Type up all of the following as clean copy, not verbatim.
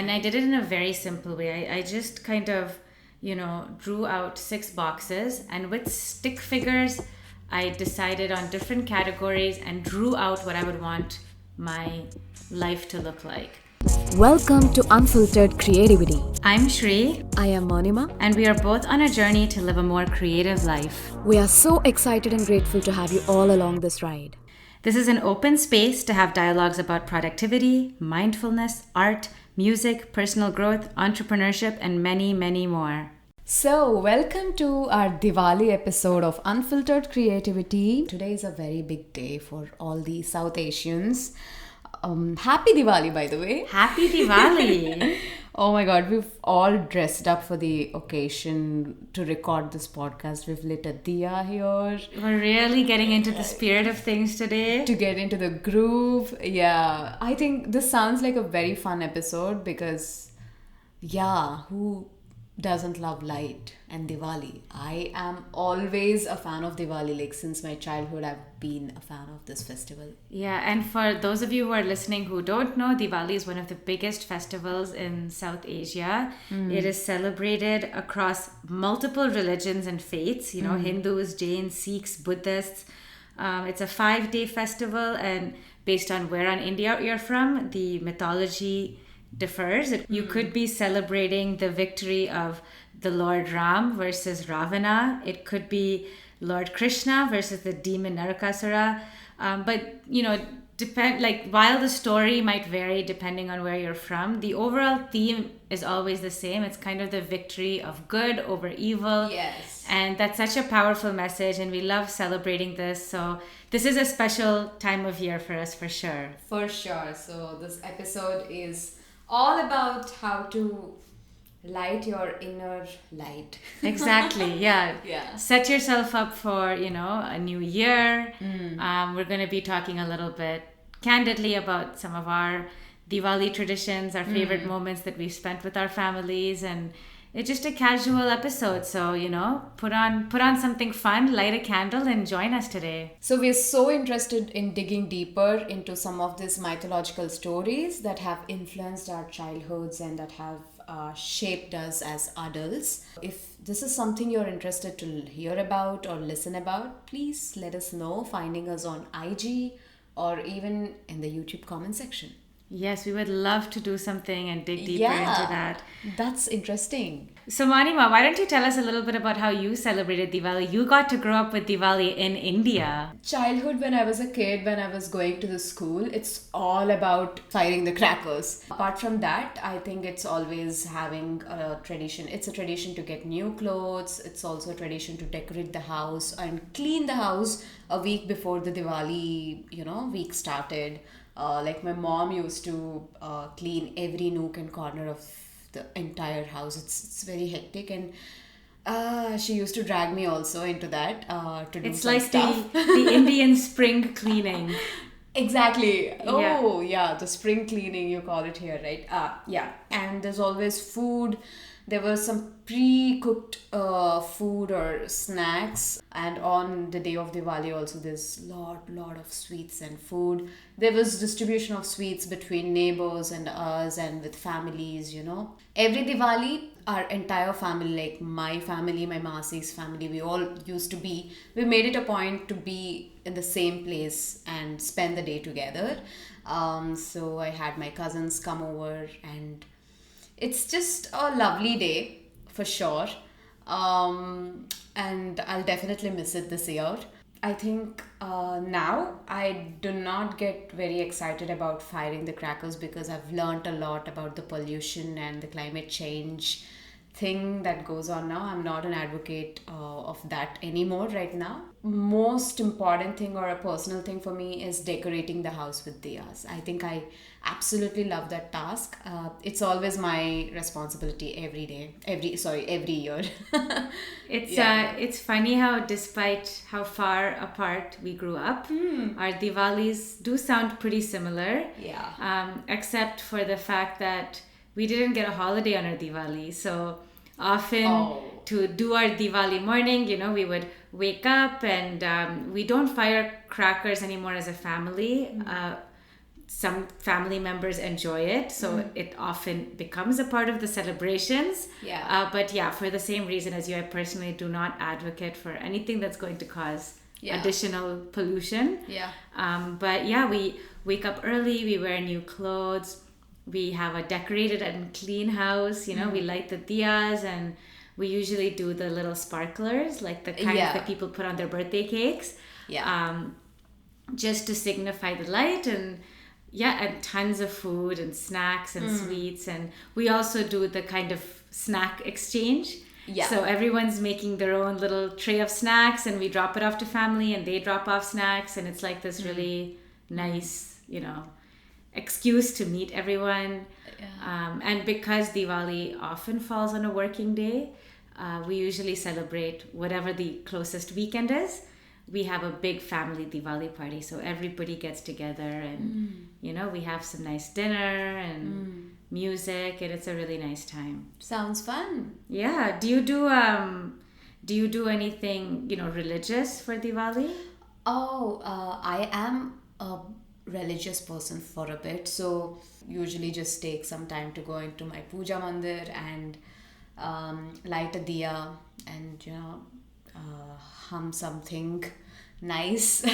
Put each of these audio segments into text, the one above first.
And I did it in a very simple way. I just kind of, drew out 6 boxes, and with stick figures, I decided on different categories and drew out what I would want my life to look like. Welcome to Unfiltered Creativity. I'm Sri. I am Mounima. And we are both on a journey to live a more creative life. We are so excited and grateful to have you all along this ride. This is an open space to have dialogues about productivity, mindfulness, art, music, personal growth, entrepreneurship, and many, many more. So, welcome to our Diwali episode of Unfiltered Creativity. Today is a very big day for all the South Asians. Happy Diwali, by the way. Happy Diwali! Oh my god, we've all dressed up for the occasion to record this podcast. We've lit a diya here. We're really getting into the spirit of things today. To get into the groove. Yeah, I think this sounds like a very fun episode because, who doesn't love light and Diwali? I am always a fan of Diwali. Like since my childhood, I've been a fan of this festival. Yeah, and for those of you who are listening who don't know, Diwali is one of the biggest festivals in South Asia. It is celebrated across multiple religions and faiths, Hindus, Jains, Sikhs, Buddhists. It's a 5-day festival, and based on where in India you're from, the mythology differs. You could be celebrating the victory of the Lord Ram versus Ravana. It could be Lord Krishna versus the demon Narakasura. But while the story might vary depending on where you're from, the overall theme is always the same. It's kind of the victory of good over evil. Yes. And that's such a powerful message, and we love celebrating this. So this is a special time of year for us, for sure. For sure. So this episode is all about how to light your inner light. Exactly, yeah. Yeah. Set yourself up for, a new year. We're going to be talking a little bit candidly about some of our Diwali traditions, our favorite moments that we've spent with our families, and it's just a casual episode. So, put on something fun, light a candle, and join us today. So we're so interested in digging deeper into some of these mythological stories that have influenced our childhoods and that have shaped us as adults. If this is something you're interested to hear about or listen about, please let us know, finding us on IG or even in the YouTube comment section. Yes, we would love to do something and dig deeper into that. That's interesting. So Mounima, why don't you tell us a little bit about how you celebrated Diwali? You got to grow up with Diwali in India. Childhood, when I was a kid, when I was going to the school, it's all about firing the crackers. Apart from that, I think it's always having a tradition. It's a tradition to get new clothes. It's also a tradition to decorate the house and clean the house a week before the Diwali, week started. Like my mom used to clean every nook and corner of the entire house. It's very hectic, and she used to drag me also into that to do it's some like stuff. the Indian spring cleaning. Exactly. Oh, yeah, the spring cleaning, you call it here, right? Yeah. And there's always food. There was some pre-cooked food or snacks, and on the day of Diwali also there's lot of sweets and food. There was distribution of sweets between neighbors and us and with families, Every Diwali, our entire family, like my family, my Masi's family, we made it a point to be in the same place and spend the day together. So I had my cousins come over, and it's just a lovely day for sure. And I'll definitely miss it this year. I think now I do not get very excited about firing the crackers because I've learned a lot about the pollution and the climate change thing that goes on now. I'm not an advocate of that anymore right now. Most important thing or a personal thing for me is decorating the house with diyas. I think I absolutely love that task. It's always my responsibility every year. It's funny how despite how far apart we grew up, our Diwalis do sound pretty similar. Yeah. Except for the fact that we didn't get a holiday on our Diwali. So often to do our Diwali morning, we would wake up and we don't fire crackers anymore as a family. some family members enjoy it, so it often becomes a part of the celebrations. Yeah. But yeah, for the same reason as you, I personally do not advocate for anything that's going to cause additional pollution. Yeah. But yeah, we wake up early, we wear new clothes, we have a decorated and clean house, you know, we light the diyas, and we usually do the little sparklers, like the kind that people put on their birthday cakes. Yeah. Just to signify the light, and tons of food and snacks and sweets. And we also do the kind of snack exchange. Yeah. So everyone's making their own little tray of snacks, and we drop it off to family, and they drop off snacks, and it's like this really nice, you know, excuse to meet everyone. And because Diwali often falls on a working day, we usually celebrate whatever the closest weekend is. We have a big family Diwali party, so everybody gets together, and you know, we have some nice dinner and music, and it's a really nice time. Sounds fun. Yeah. Do you do anything, you know, religious for Diwali? I am a religious person for a bit, so usually just take some time to go into my puja mandir and light a diya and, you know, hum something nice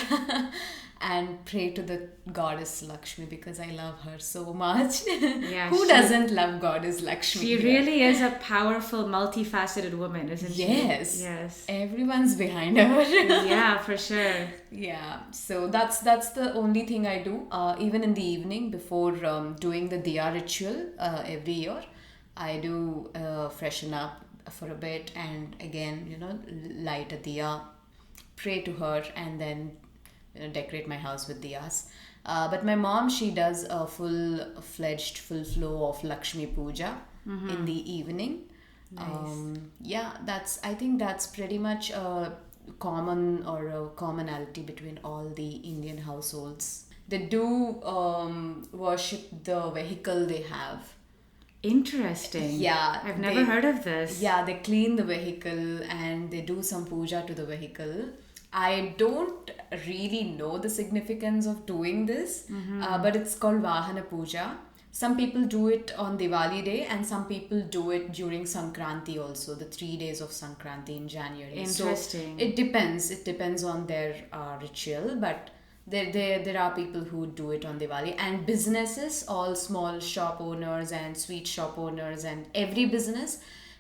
and pray to the goddess Lakshmi, because I love her so much. Yeah, Who doesn't love goddess Lakshmi? She really is a powerful, multifaceted woman, isn't she? Yes. Everyone's behind her. Yeah, for sure. Yeah, so that's the only thing I do. Even in the evening before doing the diya ritual every year, I do freshen up for a bit, and again, you know, light a diya, pray to her, and then, you know, decorate my house with diyas. But my mom, she does a full-fledged, full flow of Lakshmi Puja in the evening. Nice. I think that's pretty much a common or a commonality between all the Indian households. They do worship the vehicle they have. Interesting. Yeah. I've never heard of this. Yeah, they clean the vehicle and they do some puja to the vehicle. I don't really know the significance of doing this, but it's called Vahana Puja. Some people do it on Diwali day, and some people do it during Sankranti also, the 3 days of Sankranti in January. Interesting. So it depends. It depends on their ritual, but there are people who do it on Diwali, and businesses, all small shop owners and sweet shop owners and every business,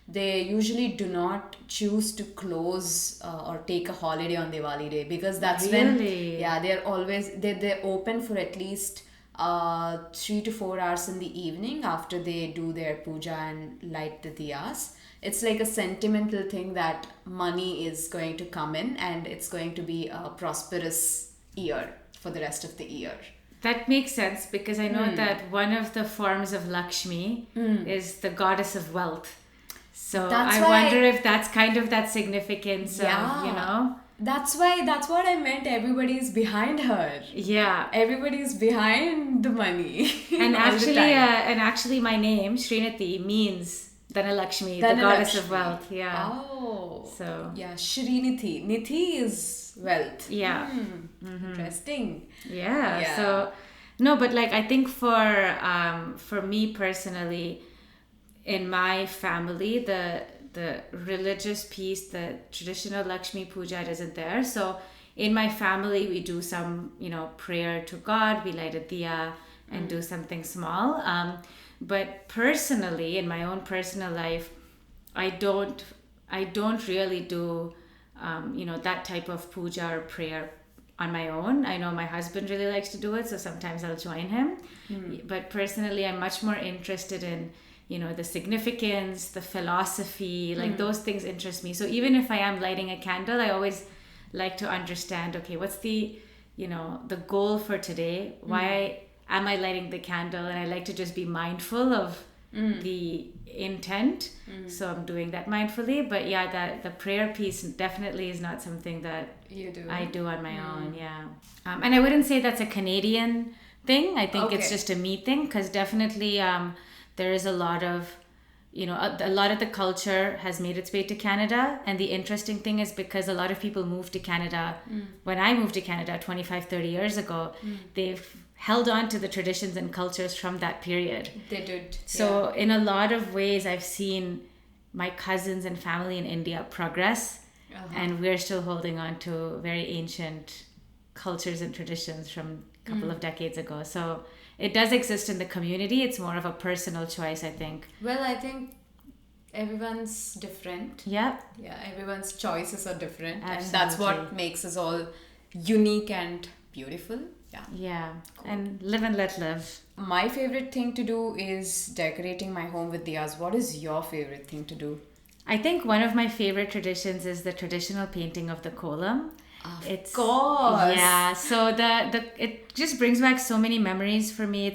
they usually do not choose to close or take a holiday on Diwali day, because that's when they're open for at least 3 to 4 hours in the evening after they do their puja and light the diyas. It's like a sentimental thing that money is going to come in and it's going to be a prosperous year for the rest of the year. That makes sense, because I know that one of the forms of Lakshmi is the goddess of wealth. So I wonder if that's kind of that significance of, you know. That's what I meant. Everybody's behind her. Yeah. Everybody's behind the money. And actually my name, Srinati, means Dhanalakshmi, the goddess of wealth. Yeah. Oh. So. Yeah, Srinithi. Nithi is wealth. Yeah. Interesting. Yeah. So, no, but like, I think for me personally, in my family, the religious piece, the traditional Lakshmi Puja isn't there. So in my family, we do some, you know, prayer to God. We light a diya and do something small. But personally, in my own personal life, I don't really do, you know, that type of puja or prayer on my own. I know my husband really likes to do it, so sometimes I'll join him. But personally, I'm much more interested in, you know, the significance, the philosophy, like those things interest me. So even if I am lighting a candle, I always like to understand, okay, what's the, you know, the goal for today? Why am I lighting the candle? And I like to just be mindful of the intent. So I'm doing that mindfully. But yeah, that the prayer piece definitely is not something that I do on my own. Yeah. And I wouldn't say that's a Canadian thing. I think it's just a me thing, because definitely there is a lot of, a lot of the culture has made its way to Canada. And the interesting thing is, because a lot of people moved to Canada, when I moved to Canada 25, 30 years ago, they've held on to the traditions and cultures from that period. They did. So in a lot of ways, I've seen my cousins and family in India progress, and we're still holding on to very ancient cultures and traditions from a couple of decades ago. So it does exist in the community. It's more of a personal choice, I think. Well, I think everyone's different. Yeah. Yeah, everyone's choices are different. Absolutely. And that's what makes us all unique and beautiful. Yeah. Yeah. Cool. And live and let live. My favorite thing to do is decorating my home with diyas. What is your favorite thing to do? I think one of my favorite traditions is the traditional painting of the Kolam. Of course. Yeah. So it just brings back so many memories for me.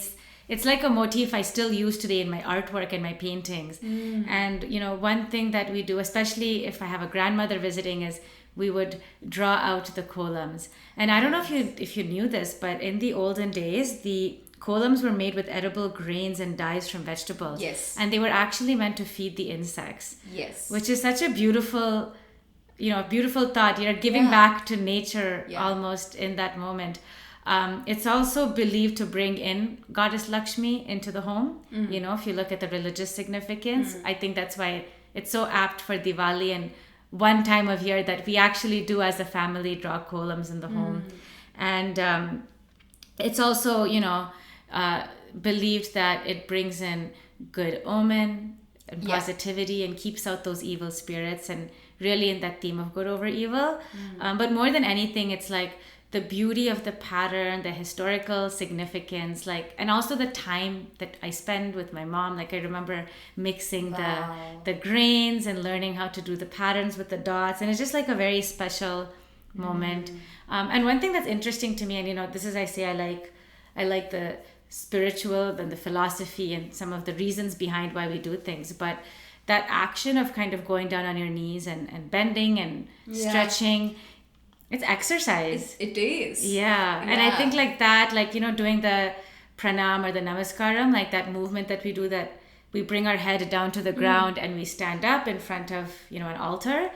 It's like a motif I still use today in my artwork and my paintings. And one thing that we do, especially if I have a grandmother visiting, is we would draw out the kolams. And I don't know if you knew this, but in the olden days, the kolams were made with edible grains and dyes from vegetables. Yes. And they were actually meant to feed the insects. Yes. Which is such a beautiful thought. You're giving back to nature almost in that moment. It's also believed to bring in Goddess Lakshmi into the home. If you look at the religious significance, I think that's why it's so apt for Diwali and one time of year that we actually do as a family draw kolams in the home. And it's also, believed that it brings in good omen and positivity and keeps out those evil spirits, and really in that theme of good over evil. But more than anything, it's like the beauty of the pattern, the historical significance, and also the time that I spend with my mom. I remember mixing the grains and learning how to do the patterns with the dots, and it's just like a very special moment. And one thing that's interesting to me, and this is, I say, I like the spiritual and the philosophy and some of the reasons behind why we do things, but that action of kind of going down on your knees and bending and stretching, it's exercise. It is. Yeah. And I think doing the pranam or the namaskaram, that movement that we do, that we bring our head down to the ground and we stand up in front of, an altar.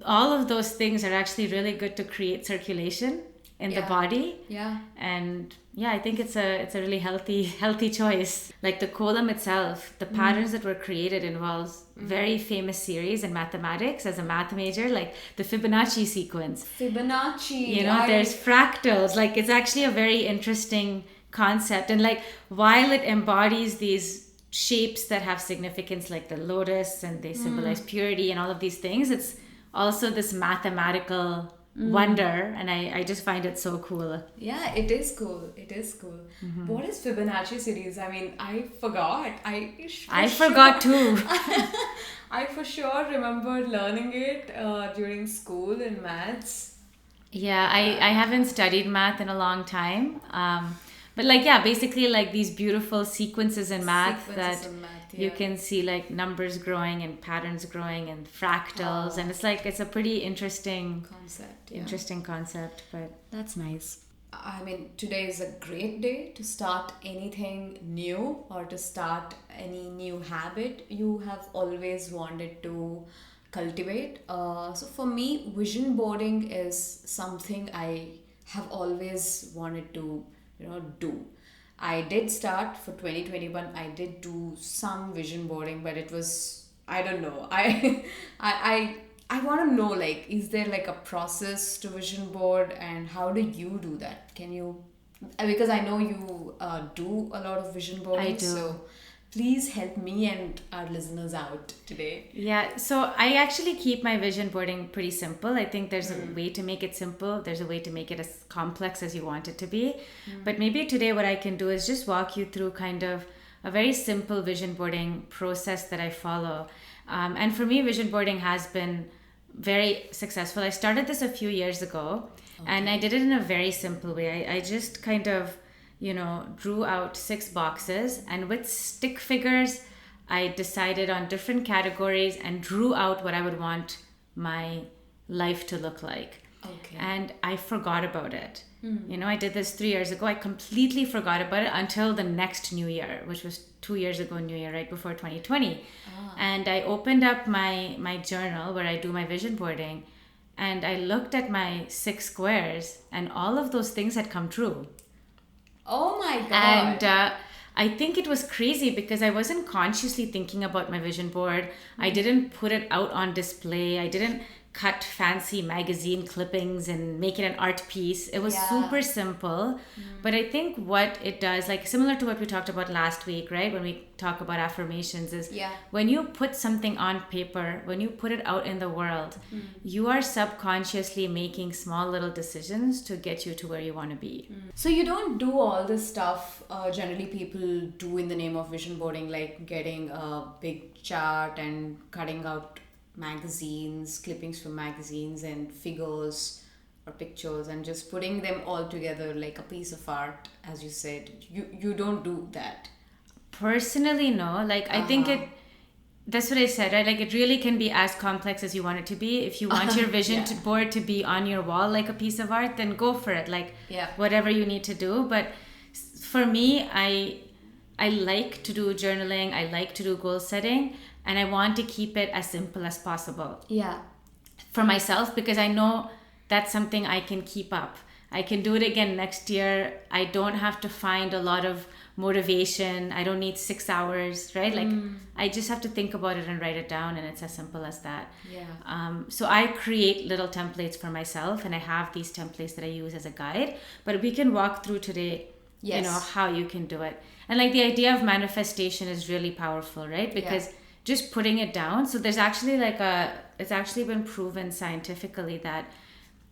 All of those things are actually really good to create circulation in the body. Yeah. And I think it's a really healthy choice. Like the kolam itself, the patterns that were created involves very famous series in mathematics as a math major, like the Fibonacci sequence. Fibonacci. There's fractals. It's actually a very interesting concept. And while it embodies these shapes that have significance, like the lotus, and they symbolize purity and all of these things, it's also this mathematical wonder, and I just find it so cool. Yeah, it is cool. What is Fibonacci series? I forgot. I forgot too. I for sure remember learning it during school in maths. Yeah, I haven't studied math in a long time. But basically these beautiful sequences in math you can see numbers growing and patterns growing and fractals, and it's a pretty interesting concept. Interesting concept, but that's nice. Today is a great day to start anything new or to start any new habit you have always wanted to cultivate. So for me, vision boarding is something I have always wanted to do. I did start for 2021. I did do some vision boarding, but it was, I don't know. I want to know, is there a process to vision board, and how do you do that? Can you, because I know you do a lot of vision boarding. I do. So please help me and our listeners out today. Yeah, so I actually keep my vision boarding pretty simple. I think there's a way to make it simple. There's a way to make it as complex as you want it to be. But maybe today what I can do is just walk you through kind of a very simple vision boarding process that I follow. And for me, vision boarding has been very successful. I started this a few years ago, and I did it in a very simple way. I just kind of drew out 6 boxes, and with stick figures, I decided on different categories and drew out what I would want my life to look like. Okay. And I forgot about it. I did this 3 years ago. I completely forgot about it until the next New Year, which was 2 years ago, New Year, right before 2020. And I opened up my journal where I do my vision boarding, and I looked at my 6 squares, and all of those things had come true. Oh my God. And I think it was crazy because I wasn't consciously thinking about my vision board. I didn't put it out on display. I didn't cut fancy magazine clippings and make it an art piece. It was super simple. But I think what it does, like similar to what we talked about last week, right? When we talk about affirmations, is when you put something on paper, when you put it out in the world, you are subconsciously making small little decisions to get you to where you want to be. So you don't do all this stuff generally people do in the name of vision boarding, like getting a big chart and cutting out magazines, clippings from magazines and figures or pictures and just putting them all together like a piece of art, as you said. You don't do that. Personally, no. Like I think that's what I said, right? Like it really can be as complex as you want it to be. If you want your vision board to be on your wall like a piece of art, then go for it. Like whatever you need to do. But for me, I like to do journaling. I like to do goal setting. And I want to keep it as simple as possible. Yeah. For myself, because I know that's something I can keep up. I can do it again next year. I don't have to find a lot of motivation. I don't need 6 hours, right? Like I just have to think about it and write it down, and it's as simple as that. So I create little templates for myself, and I have these templates that I use as a guide. But we can walk through today, how you can do it. And like the idea of manifestation is really powerful, right? Because just putting it down. So there's actually it's actually been proven scientifically that,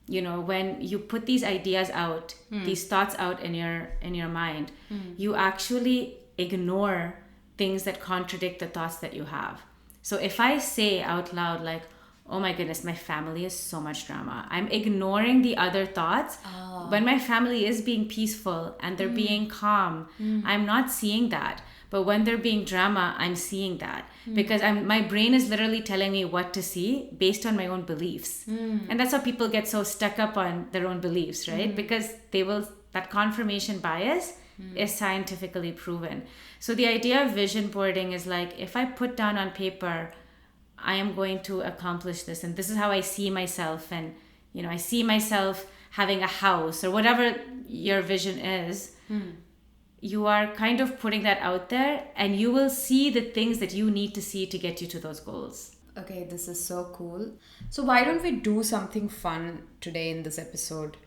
when you put these ideas out, these thoughts out in your mind, you actually ignore things that contradict the thoughts that you have. So if I say out loud, like, oh my goodness, my family is so much drama, I'm ignoring the other thoughts. When my family is being peaceful and they're being calm, I'm not seeing that. But when they're being drama, I'm seeing that because my brain is literally telling me what to see based on my own beliefs. And that's how people get so stuck up on their own beliefs, right? Because that confirmation bias is scientifically proven. So the idea of vision boarding is like, if I put down on paper, I am going to accomplish this, and this is how I see myself, and I see myself having a house or whatever your vision is. You are kind of putting that out there, and you will see the things that you need to see to get you to those goals. Okay, this is so cool. So why don't we do something fun today in this episode?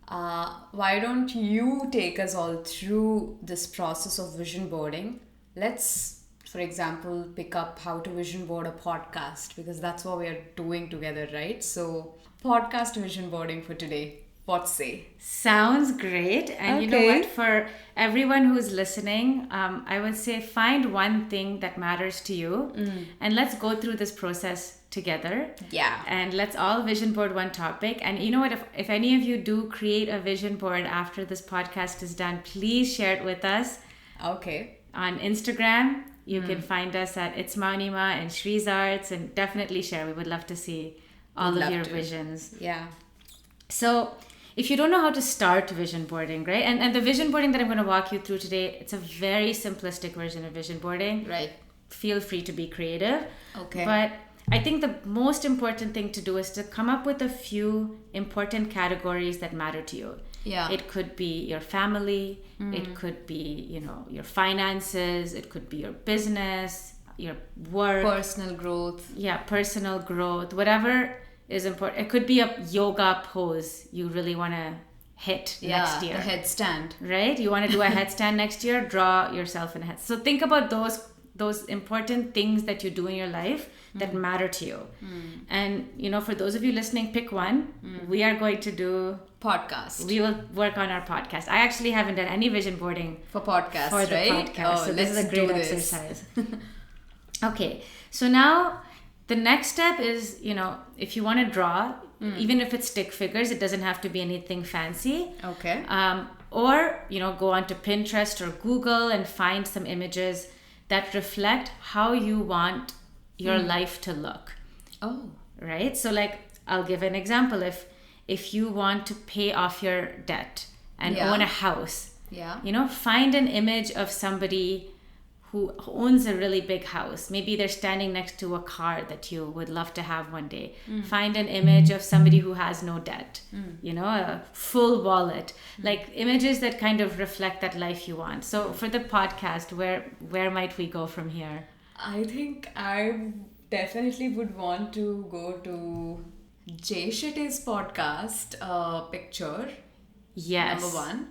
Why don't you take us all through this process of vision boarding? Let's, for example, pick up how to vision board a podcast, because that's what we're doing together, right? So podcast vision boarding for today. What say? Sounds great. And you know what? For everyone who's listening, I would say find one thing that matters to you, and let's go through this process together. Yeah. And let's all vision board one topic. And you know what? If any of you do create a vision board after this podcast is done, please share it with us. Okay. On Instagram, you can find us at Sri Mounima and Shri's Arts, and definitely share. We would love to see all of your visions. Yeah. So if you don't know how to start vision boarding, right? And the vision boarding that I'm going to walk you through today, it's a very simplistic version of vision boarding. Right. Feel free to be creative. Okay. But I think the most important thing to do is to come up with a few important categories that matter to you. Yeah. It could be your family. It could be, your finances. It could be your business, your work. Personal growth. Yeah, personal growth. Whatever is important. It could be a yoga pose you really want to hit next year. A headstand. Right? You want to do a headstand next year, draw yourself in a head. So think about those important things that you do in your life that matter to you. And, for those of you listening, pick one. We are going to do podcast. We will work on our podcast. I actually haven't done any vision boarding for podcast, for the right? podcast. So this is a great exercise. Okay. So now the next step is, if you want to draw, even if it's stick figures, it doesn't have to be anything fancy. Okay. Or, go onto Pinterest or Google and find some images that reflect how you want your life to look. Oh. Right? So like, I'll give an example. if you want to pay off your debt and own a house, find an image of somebody who owns a really big house. Maybe they're standing next to a car that you would love to have one day. Find an image of somebody who has no debt, a full wallet, like images that kind of reflect that life you want. So for the podcast, where might we go from here? I think I definitely would want to go to Jay Shetty's podcast picture. Yes. Number one.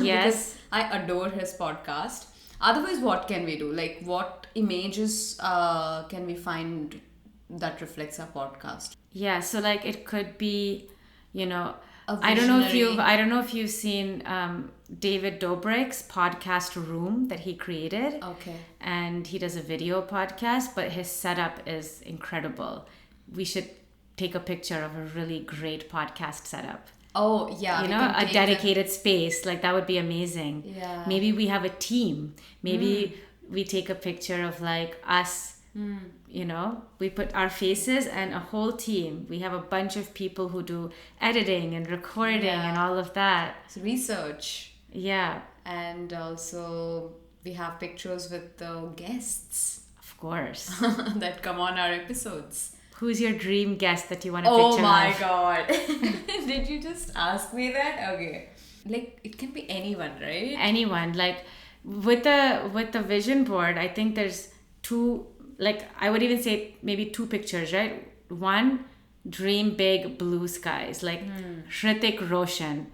Yes. Because I adore his podcast. Otherwise, what can we do? Like, what images can we find that reflects our podcast? Yeah, so like it could be, I don't know if you've seen David Dobrik's podcast Room that he created. Okay. And he does a video podcast, but his setup is incredible. We should take a picture of a really great podcast setup. Oh, yeah. A dedicated space. Like, that would be amazing. Yeah. Maybe we have a team. Maybe we take a picture of, like, us. We put our faces and a whole team. We have a bunch of people who do editing and recording and all of that. It's research. Yeah. And also, we have pictures with the guests. Of course. that come on our episodes. Who's your dream guest that you want a picture of? Oh my god. Did you just ask me that? Okay. Like, it can be anyone, right? Anyone. Like, with the vision board, I think there's two, like, I would even say maybe two pictures, right? One, dream big blue skies. Like, Hrithik Roshan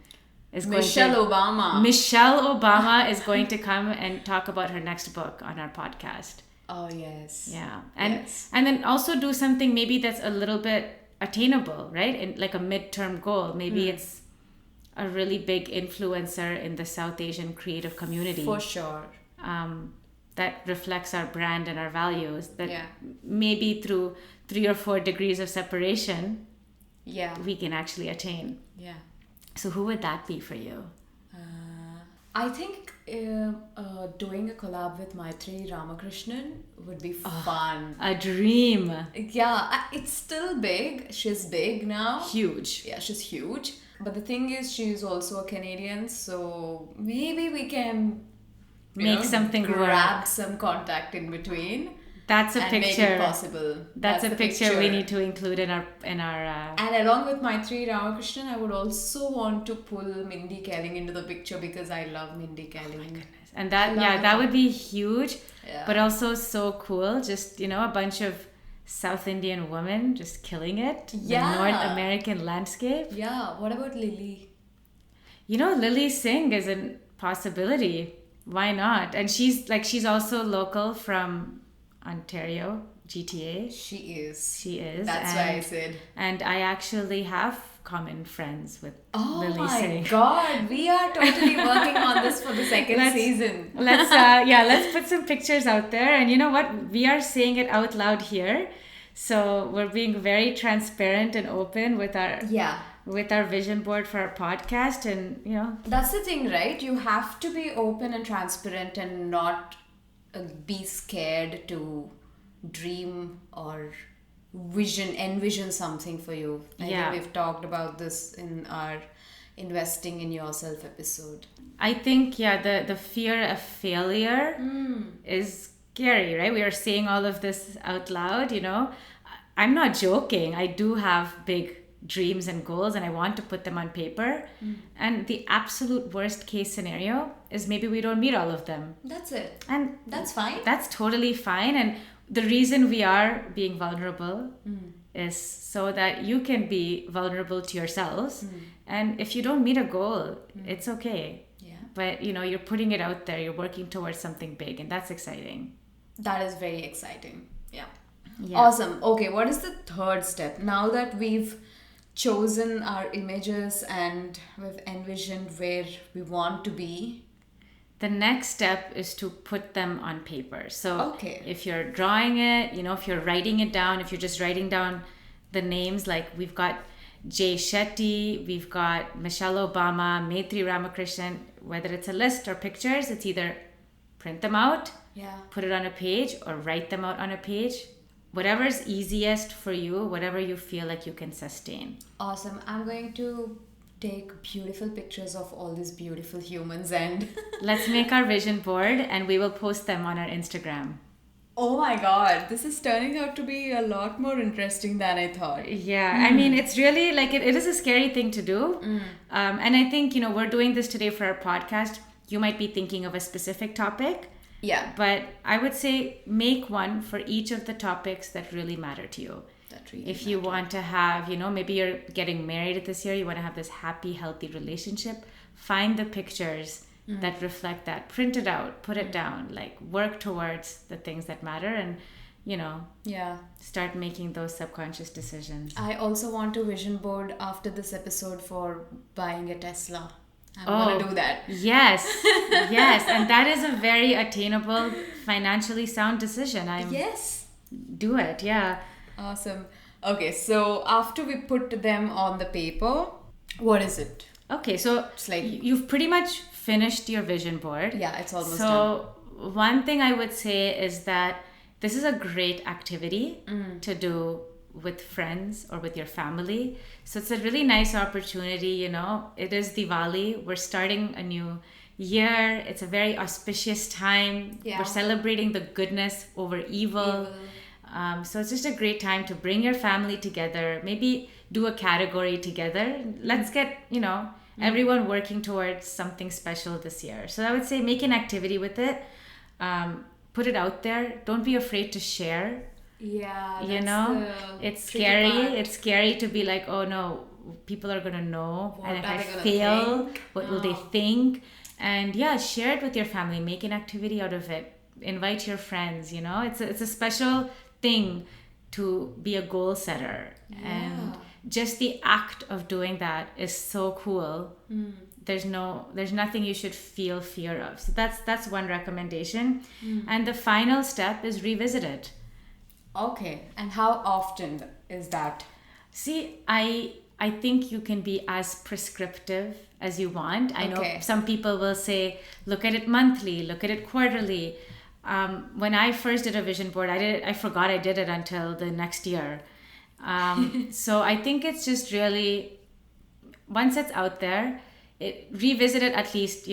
is going Michelle Obama. Michelle Obama is going to come and talk about her next book on our podcast. Oh, yes. Yeah. And then also do something maybe that's a little bit attainable, right? And like a midterm goal. Maybe it's a really big influencer in the South Asian creative community. For sure. That reflects our brand and our values. That maybe through 3 or 4 degrees of separation, we can actually attain. Yeah. So who would that be for you? I think doing a collab with Maitri Ramakrishnan would be fun. A dream. Yeah, it's still big. She's big now. Huge. Yeah, she's huge. But the thing is, she's also a Canadian, so maybe we can make something grab work. some contact in between. That's a and picture. Make it possible. That's a picture we need to include in our. And along with Maitri Ramakrishnan, I would also want to pull Mindy Kaling into the picture because I love Mindy Kaling. Oh my goodness! And that would be huge, yeah. But also so cool. Just a bunch of South Indian women just killing it. Yeah. The North American landscape. Yeah. What about Lily? Lily Singh is a possibility. Why not? And she's also local from Ontario, GTA. She is. That's why I said. And I actually have common friends with Lily Singh. Oh my god, we are totally working on this for the second season. Let's put some pictures out there. And you know what? We are saying it out loud here. So we're being very transparent and open with our vision board for our podcast. And, That's the thing, right? You have to be open and transparent and not be scared to dream or envision something for you. I think we've talked about this in our investing in yourself episode. I think the fear of failure is scary, right? We are saying all of this out loud. I'm not joking. I do have big dreams and goals and I want to put them on paper, and the absolute worst case scenario is maybe we don't meet all of them. That's it, and that's fine. That's totally fine. And the reason we are being vulnerable is so that you can be vulnerable to yourselves, and if you don't meet a goal, it's okay. But you're putting it out there, you're working towards something big, and that's exciting. That is very exciting. Yeah. Awesome. Okay, what is the third step now that we've chosen our images and we've envisioned where we want to be? The next step is to put them on paper. So if you're drawing it, if you're writing it down, if you're just writing down the names, like we've got Jay Shetty, we've got Michelle Obama, Maitri Ramakrishnan, whether it's a list or pictures, it's either print them out, put it on a page, or write them out on a page, whatever's easiest for you, whatever you feel like you can sustain. Awesome. I'm going to take beautiful pictures of all these beautiful humans and Let's make our vision board and we will post them on our Instagram. oh my god, this is turning out to be a lot more interesting than I thought. Yeah, I mean, it's really like it is a scary thing to do. And I think, we're doing this today for our podcast. You might be thinking of a specific topic. Yeah. But I would say make one for each of the topics that really matter to you. That really If you want to have, maybe you're getting married this year, you want to have this happy, healthy relationship, find the pictures that reflect that. Print it out, put it down, like work towards the things that matter and, yeah. start making those subconscious decisions. I also want to vision board after this episode for buying a Tesla. I'm gonna do that. Yes, yes, and that is a very attainable, financially sound decision. Yes. Do it, yeah. Awesome. Okay, so after we put them on the paper, what is it? Okay, so It's like you've pretty much finished your vision board. yeah, it's almost done. So one thing I would say is that this is a great activity to do with friends or with your family. So it's a really nice opportunity, It is Diwali. We're starting a new year. It's a very auspicious time. Yeah. We're celebrating the goodness over evil. So it's just a great time to bring your family together, maybe do a category together. Let's get, everyone working towards something special this year. So I would say make an activity with it. Put it out there. Don't be afraid to share. Yeah, It's scary. It's scary to be like, oh no, people are gonna know, What and if are I they gonna fail, think? what will they think? And yeah, share it with your family. Make an activity out of it. Invite your friends. It's a special thing to be a goal setter, and just the act of doing that is so cool. There's nothing you should feel fear of. So that's one recommendation. And the final step is revisit it. Okay, and how often is that? See, I think you can be as prescriptive as you want. I know some people will say, look at it monthly, look at it quarterly. When I first did a vision board, I forgot I did it until the next year. So I think it's just really, once it's out there, revisit it at least,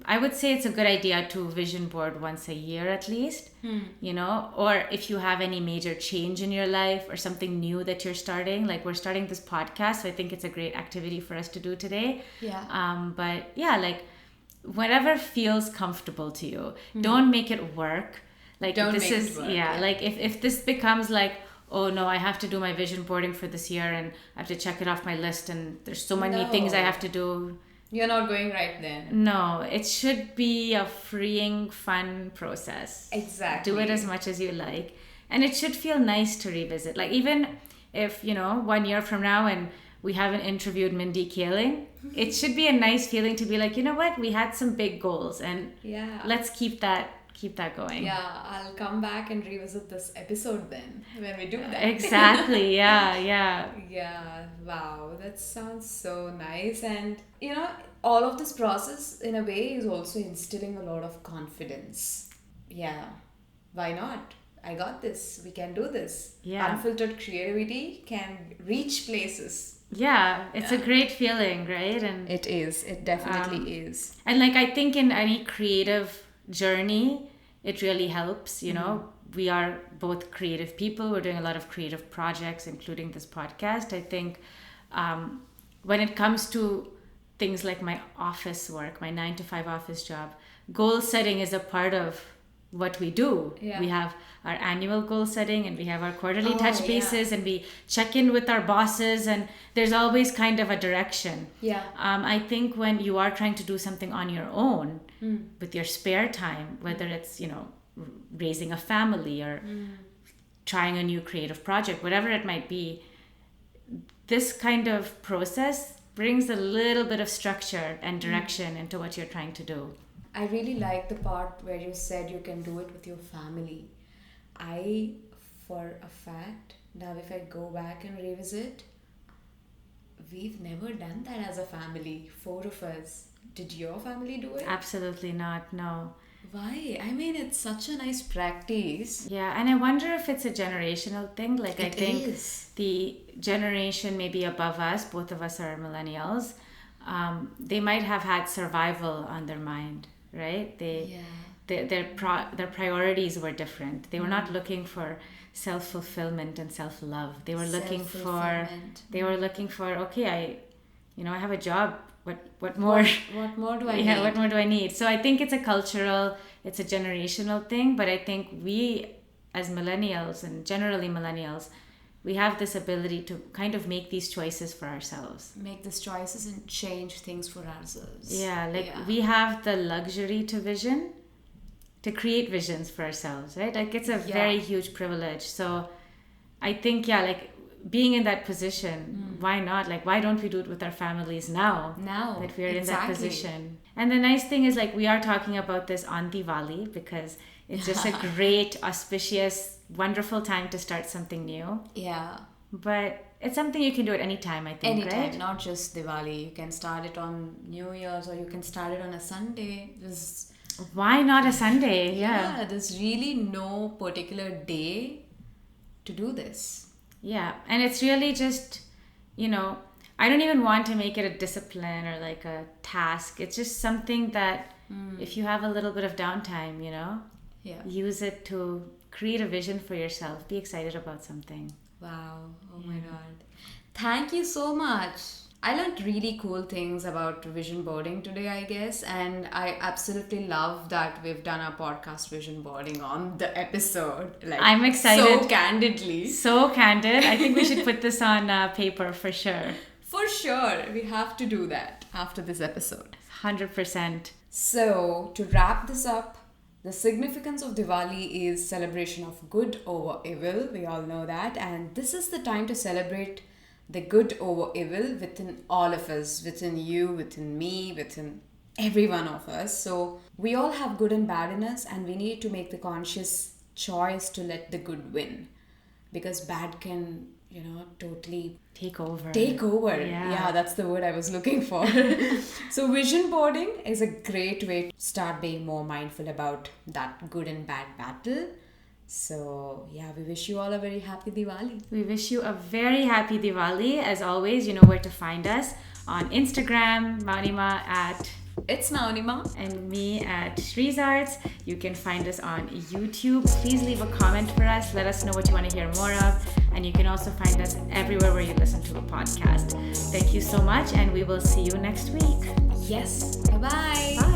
I would say it's a good idea to vision board once a year at least, or if you have any major change in your life or something new that you're starting, like we're starting this podcast. So I think it's a great activity for us to do today. Yeah. But yeah, like whatever feels comfortable to you, don't make it work. Like Don't this make is, it work, like if this becomes like, oh no, I have to do my vision boarding for this year and I have to check it off my list and there's so many things I have to do. You're not going right then. No, it should be a freeing, fun process. Exactly. Do it as much as you like. And it should feel nice to revisit. Like even if, 1 year from now and we haven't interviewed Mindy Kaling, it should be a nice feeling to be like, you know what, we had some big goals and let's keep that going. Yeah, I'll come back and revisit this episode then when we do that. Exactly. Yeah. Yeah, wow, that sounds so nice. And all of this process in a way is also instilling a lot of confidence. Yeah, why not? I got this. We can do this. Yeah. Unfiltered creativity can reach places. Yeah, it's a great feeling, right? And it is. It definitely is. And like I think in any creative journey, it really helps. We are both creative people. We're doing a lot of creative projects, including this podcast. I think when it comes to things like my office work, my 9-to-5 office job, goal setting is a part of what we do. Yeah. We have our annual goal setting and we have our quarterly touch bases and we check in with our bosses and there's always kind of a direction. Yeah. I think when you are trying to do something on your own with your spare time, whether it's, raising a family or trying a new creative project, whatever it might be, this kind of process brings a little bit of structure and direction into what you're trying to do. I really like the part where you said you can do it with your family. I, for a fact, now if I go back and revisit, we've never done that as a family, 4 of us. Did your family do it? Absolutely not, no. Why? I mean, it's such a nice practice. Yeah, and I wonder if it's a generational thing. Like, I think is. the generation maybe above us, both of us are millennials, they might have had survival on their mind, right? Their priorities were different. They were not looking for self-fulfillment and self-love. They were looking for okay, I have a job. What more? What more do I Yeah, need? what more do I need? So I think it's a generational thing, but I think we as millennials and generally millennials, we have this ability to kind of make these choices for ourselves. Make these choices and change things for ourselves. Yeah, we have the luxury to create visions for ourselves, right? Like it's a very huge privilege. So I think, being in that position, why not? Like, why don't we do it with our families now that we're in that position? And the nice thing is, like, we are talking about this on Diwali because it's just a great, auspicious, wonderful time to start something new. Yeah. But it's something you can do at any time, I think, Anytime, right? not just Diwali. You can start it on New Year's or you can start it on a Sunday. Why not a Sunday? Yeah. There's really no particular day to do this. Yeah, and it's really just, I don't even want to make it a discipline or like a task. It's just something that if you have a little bit of downtime, use it to create a vision for yourself. Be excited about something. Wow. Oh my God. Thank you so much. I learned really cool things about vision boarding today, I guess. And I absolutely love that we've done our podcast vision boarding on the episode. Like, I'm excited. So candidly. So candid. I think we should put this on paper for sure. For sure. We have to do that after this episode. 100%. So, to wrap this up, the significance of Diwali is celebration of good over evil. We all know that. And this is the time to celebrate the good over evil within all of us, within you, within me, within every one of us. So we all have good and bad in us, and we need to make the conscious choice to let the good win, because bad can, totally take over. Yeah, that's the word I was looking for. So vision boarding is a great way to start being more mindful about that good and bad battle. So, we wish you all a very happy Diwali. We wish you a very happy Diwali. As always, you know where to find us on Instagram, Mounima at It's Mounima. And me at Shree's Arts. You can find us on YouTube. Please leave a comment for us. Let us know what you want to hear more of. And you can also find us everywhere where you listen to a podcast. Thank you so much, and we will see you next week. Yes. Bye-bye. Bye.